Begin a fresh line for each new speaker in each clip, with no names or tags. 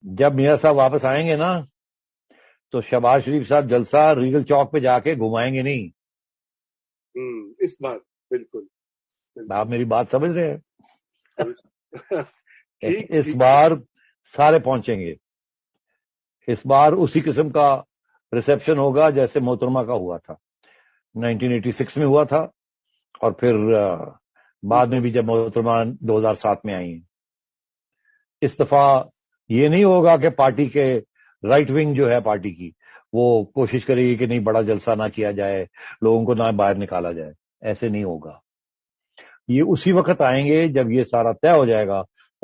جب میاں صاحب واپس آئیں گے نا تو شہباز شریف صاحب جلسہ ریگل چوک پہ جا کے گھمائیں گے نہیں.
اس بات بالکل
آپ میری بات سمجھ رہے ہیں؟
ٹھیک
اس بار سارے پہنچیں گے. اس بار اسی قسم کا ریسپشن ہوگا جیسے محترمہ کا ہوا تھا 1986 میں ہوا تھا، اور پھر بعد میں بھی جب محترمہ 2007 میں آئی ہیں. اس دفعہ یہ نہیں ہوگا کہ پارٹی کے رائٹ ونگ جو ہے پارٹی کی وہ کوشش کرے گی کہ نہیں بڑا جلسہ نہ کیا جائے، لوگوں کو نہ باہر نکالا جائے. ایسے نہیں ہوگا. یہ اسی وقت آئیں گے جب یہ سارا طے ہو جائے گا.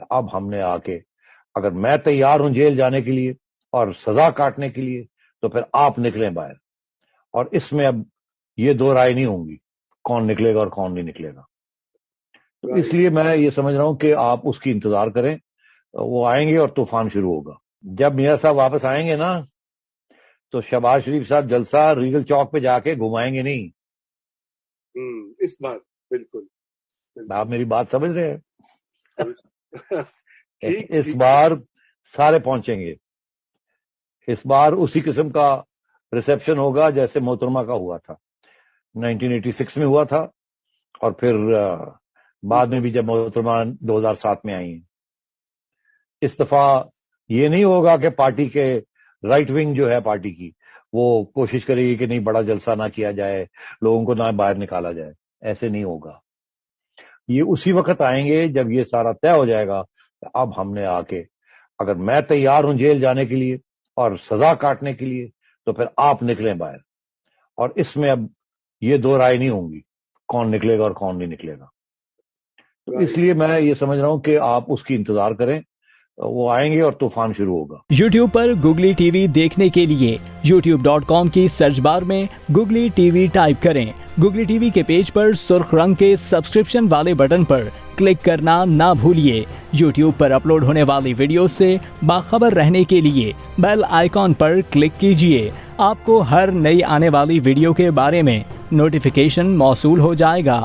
اب ہم نے آ کے اگر میں تیار ہوں جیل جانے کے لیے اور سزا کاٹنے کے لیے تو پھر آپ نکلیں باہر. اور اس میں اب یہ دو رائے نہیں ہوں گی کون نکلے گا اور کون نہیں نکلے گا. تو اس لیے میں یہ سمجھ رہا ہوں کہ آپ اس کی انتظار کریں. وہ آئیں گے اور طوفان شروع ہوگا. جب میاں صاحب واپس آئیں گے نا تو شہباز شریف صاحب جلسہ ریگل چوک پہ جا کے گھمائیں گے نہیں.
اس بات بالکل
آپ میری بات سمجھ رہے ہیں؟
ٹھیک
اس بار سارے پہنچیں گے. اس بار اسی قسم کا ریسپشن ہوگا جیسے محترمہ کا ہوا تھا 1986 میں ہوا تھا، اور پھر بعد میں بھی جب محترمہ 2007 میں آئی ہیں. اس دفعہ یہ نہیں ہوگا کہ پارٹی کے رائٹ ونگ جو ہے پارٹی کی وہ کوشش کرے گی کہ نہیں بڑا جلسہ نہ کیا جائے، لوگوں کو نہ باہر نکالا جائے. ایسے نہیں ہوگا. یہ اسی وقت آئیں گے جب یہ سارا طے ہو جائے گا. اب ہم نے آ کے اگر میں تیار ہوں جیل جانے کے لیے اور سزا کاٹنے کے لیے تو پھر آپ نکلیں باہر. اور اس میں اب یہ دو رائے نہیں ہوں گی کون نکلے گا اور کون نہیں نکلے گا. تو اس لیے میں یہ سمجھ رہا ہوں کہ آپ اس کی انتظار کریں. وہ آئیں گے اور طوفان شروع ہوگا.
یوٹیوب پر گوگلی ٹی وی دیکھنے کے لیے youtube.com کی سرچ بار میں گوگلی ٹی وی ٹائپ کریں. گوگلی ٹی وی کے پیج پر سرخ رنگ کے سبسکرپشن والے بٹن پر کلک کرنا نہ بھولیے. یوٹیوب پر اپلوڈ ہونے والی ویڈیو سے باخبر رہنے کے لیے بیل آئیکن پر کلک کیجیے. آپ کو ہر نئی آنے والی ویڈیو کے بارے میں نوٹیفیکیشن موصول ہو جائے گا.